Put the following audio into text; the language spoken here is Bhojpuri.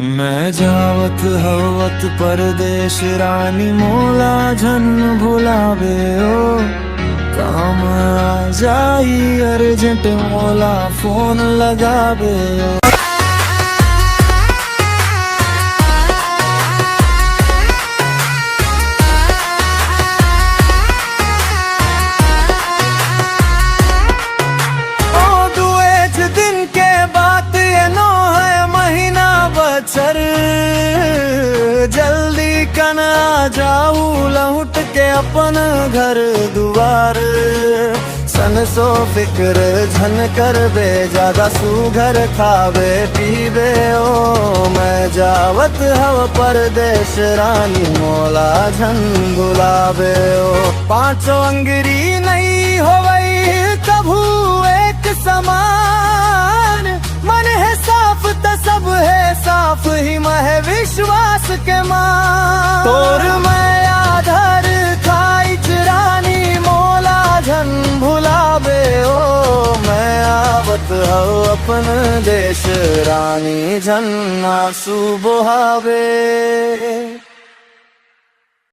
मैं जावत हवत परदेश रानी मोला झन भुलावे ओ काम आ जाई अर्जेंट मोला फोन लगावे ओ। सर जल्दी कन आ जाऊ लौट के अपन घर दुआर सन सो फिक्र झन कर बे ज्यादा सुघर खावे पीबे ओ। मैं जावत हव परदेश रानी मोला झन बुलावे ओ। पांचों अंगरी नहीं होवई कभू एक समान मन है साफ त सब है साफ ही मह विश्वास के मां तोर मैं आधर खाई रानी मोला झन भुलावे ओ। मैं आवत हूँ अपन देश रानी झन आंसू बहावे।